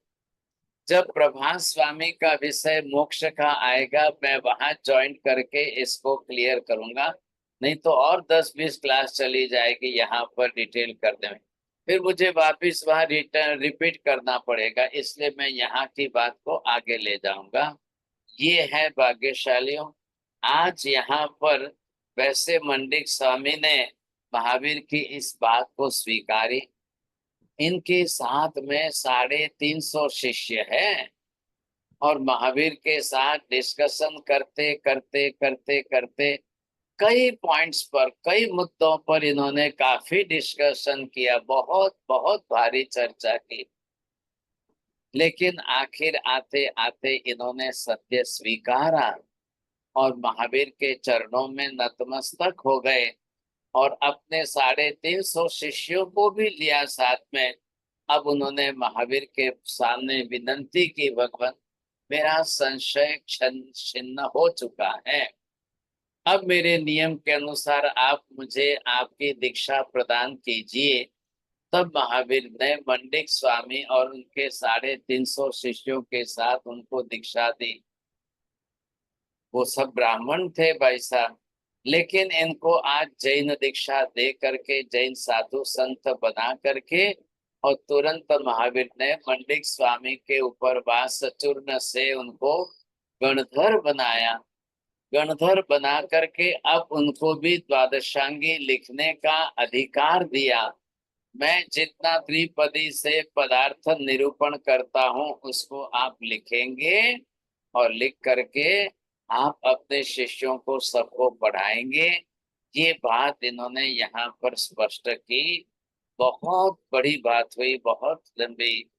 जब प्रभात स्वामी का विषय मोक्ष का आएगा, मैं वहां ज्वाइन करके इसको क्लियर करूंगा। नहीं तो और 10-20 क्लास चली जाएगी यहाँ पर डिटेल करने में, फिर मुझे वापिस वहां रिपीट करना पड़ेगा, इसलिए मैं यहाँ की बात को आगे ले जाऊंगा। ये है भाग्यशालियों। आज यहाँ पर वैसे मंडिक स्वामी ने महावीर की इस बात को स्वीकारी। इनके साथ में 350 शिष्य हैं और महावीर के साथ डिस्कशन करते करते करते करते कई पॉइंट्स पर, कई मुद्दों पर इन्होंने काफी डिस्कशन किया, बहुत बहुत भारी चर्चा की। लेकिन आखिर आते आते इन्होंने सत्य स्वीकारा और महावीर के चरणों में नतमस्तक हो गए और अपने 350 शिष्यों को भी लिया साथ में। अब उन्होंने महावीर के सामने विनंती की, भगवान मेरा संशय छिन्न हो चुका है, अब मेरे नियम के अनुसार आप मुझे आपकी दीक्षा प्रदान कीजिए तब महावीर ने मंडिक स्वामी और उनके 350 शिष्यों के साथ उनको दीक्षा दी। वो सब ब्राह्मण थे भाई साहब, लेकिन इनको आज जैन दीक्षा दे करके, जैन साधु संत बना करके, और तुरंत महावीर ने मंडिक स्वामी के ऊपर वास चूर्ण से उनको गणधर बनाया। गणधर बना करके अब उनको भी द्वादशांगी लिखने का अधिकार दिया। मैं जितना त्रिपदी से पदार्थ निरूपण करता हूँ उसको आप लिखेंगे, और लिख करके आप अपने शिष्यों को सबको पढ़ाएंगे। ये बात इन्होंने यहाँ पर स्पष्ट की। बहुत बड़ी बात हुई, बहुत लंबी।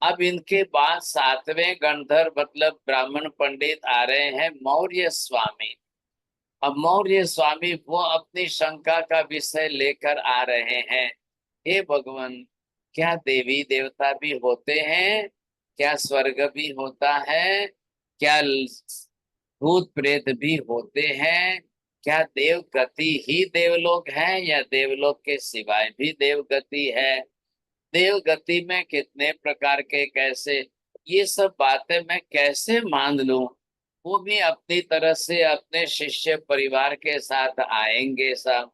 अब इनके बाद 7वें गणधर मतलब ब्राह्मण पंडित आ रहे हैं मौर्य स्वामी। अब मौर्य स्वामी वो अपनी शंका का विषय लेकर आ रहे हैं। हे भगवान, क्या देवी देवता भी होते हैं? क्या स्वर्ग भी होता है? क्या भूत प्रेत भी होते हैं? क्या देवगति ही देवलोक है, या देवलोक के सिवाय भी देवगति है? देवगति में कितने प्रकार के, कैसे, ये सब बातें मैं कैसे मान लूं? वो भी अपनी तरह से अपने शिष्य परिवार के साथ आएंगे सब,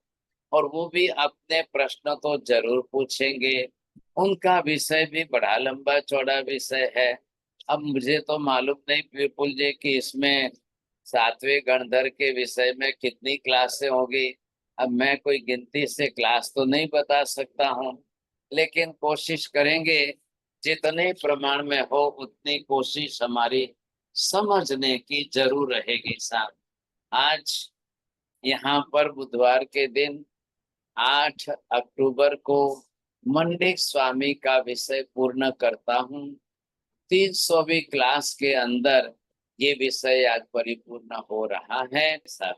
और वो भी अपने प्रश्न तो जरूर पूछेंगे। उनका विषय भी बड़ा लंबा चौड़ा विषय है। अब मुझे तो मालूम नहीं विपुल जी कि इसमें 7वें गणधर के विषय में कितनी क्लासें होगी। अब मैं कोई गिनती से क्लास तो नहीं बता सकता हूँ, लेकिन कोशिश करेंगे जितने प्रमाण में हो उतनी कोशिश हमारी समझने की जरूर रहेगी साहब। आज यहाँ पर बुधवार के दिन 8 अक्टूबर को मंडिक स्वामी का विषय पूर्ण करता हूँ। 300वीं क्लास के अंदर ये विषय आज परिपूर्ण हो रहा है साहब।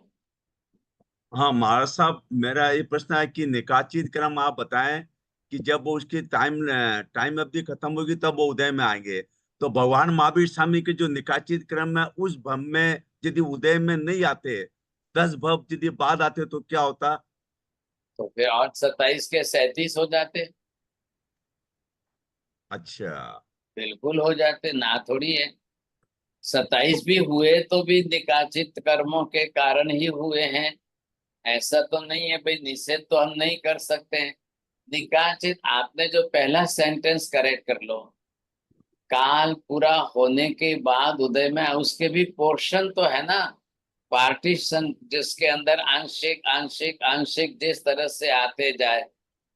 हाँ महाराज साहब, मेरा ये प्रश्न है कि निकाचित क्रम आप बताएं कि जब वो उसकी टाइम अवधि खत्म होगी तब वो उदय में आएंगे। तो भगवान महावीर स्वामी के जो निकाचित क्रम है उस भव में यदि उदय में नहीं आते, 10 भव यदि बाद आते तो क्या होता? तो फिर और 27 के 37 हो जाते। अच्छा, बिल्कुल हो जाते, ना थोड़ी है। 27 भी हुए तो भी निकाचित कर्मों के कारण ही हुए हैं। ऐसा तो नहीं है भाई, निषेध तो हम नहीं कर सकते हैं। निकाचित, आपने जो पहला सेंटेंस करेक्ट कर लो, काल पूरा होने के बाद उदय में, उसके भी पोर्शन तो है ना, पार्टीशन, जिसके अंदर आंशिक आंशिक आंशिक जिस तरह से आते जाए।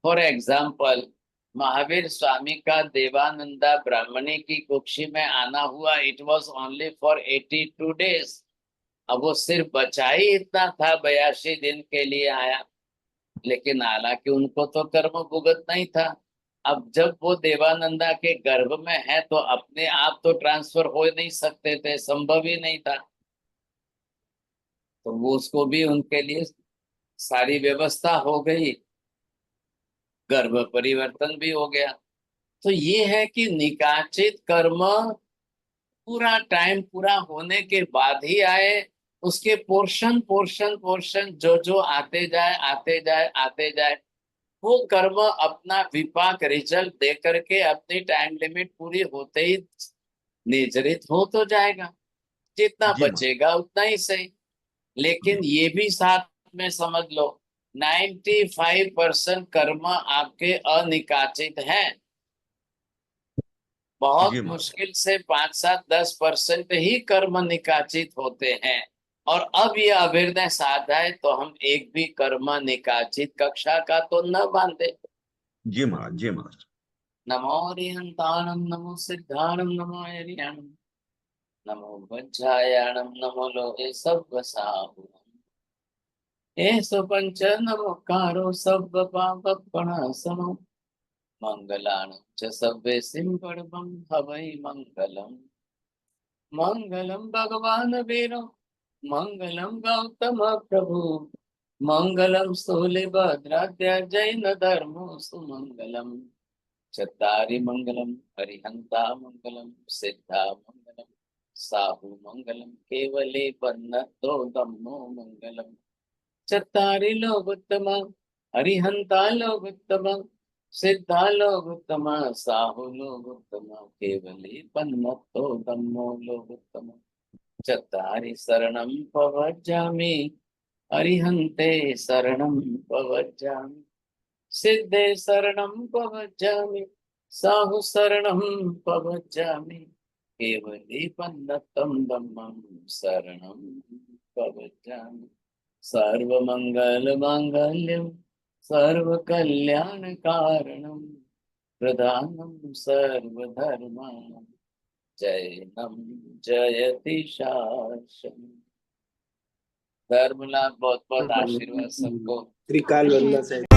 फॉर एग्जाम्पल, महावीर स्वामी का देवानंदा ब्राह्मणी की कुक्षी में आना हुआ, it was only for 82 days. अब वो सिर्फ बचा ही इतना था, 82 दिन के लिए आया, लेकिन हालांकि उनको तो कर्म भुगत नहीं था। अब जब वो देवानंदा के गर्भ में है तो अपने आप तो ट्रांसफर हो नहीं सकते थे, संभव ही नहीं था। तो वो उसको भी उनके लिए सारी व्यवस्था हो गई, गर्भ परिवर्तन भी हो गया। तो ये है कि निकाचित कर्म पूरा टाइम पूरा होने के बाद ही आए, उसके पोर्शन पोर्शन पोर्शन जो जो आते जाए आते जाए आते जाए, वो कर्म अपना विपाक रिजल्ट दे करके अपनी टाइम लिमिट पूरी होते ही निर्जरित हो तो जाएगा। जितना जी मां। बचेगा उतना ही सही। लेकिन ये भी साथ में समझ लो, 95% कर्म आपके अनिकाचित हैं। बहुत जी मां। मुश्किल से 5-7-10% ही कर्म निकाचित होते हैं। और अब ये अवेयरनेस आ जाए तो हम एक भी कर्म निकाचित कक्षा का तो न बांधे। जी महाराज, जी महाराज। नमो हरिहंताणं, नमो सिद्धाणं, नमो हरियाणं, नमो वज्रायाणं, नमो लोहे सव्वसाहुणं। एषु पंच नमोकारो सव्व पापप्रणाशनो, मंगलानं च सव्वेसिं परमं हवै मंगलम्। मंगलम भगवान वीरो, मंगलम गौतम प्रभु, मंगलम स्थूलिभद्राद्य जैन धर्मो सुमंगलम। चत्तारि मंगलम हरिहंता मंगलम, सिद्धा मंगलम, साहु मंगलम, केवले बन्नतो धम्मो मंगलम। चत्तारि लोकोत्तम हरिहंता लोकोत्तम, सिद्धा लोगोत्तम साहु लोगोत्तम केवली पन्नतो धम्मो लोगोत्तम चत्तारि शरणं पवज्जामि अरिहन्ते शरणं पवज्जामि सिद्धे शरणं पवज्जामि साहु शरणं पवज्जामि केवली पन्नतं धम्मं शरणं पवज्जामि सर्वमङ्गलमाङ्गल्यं सर्वकल्याणकारणं प्रधानं सर्वधर्माणां जैनं जयति शासनम्। धर्म लाभ बहुत बहुत आशीर्वाद सबको। त्रिकाल वंदना से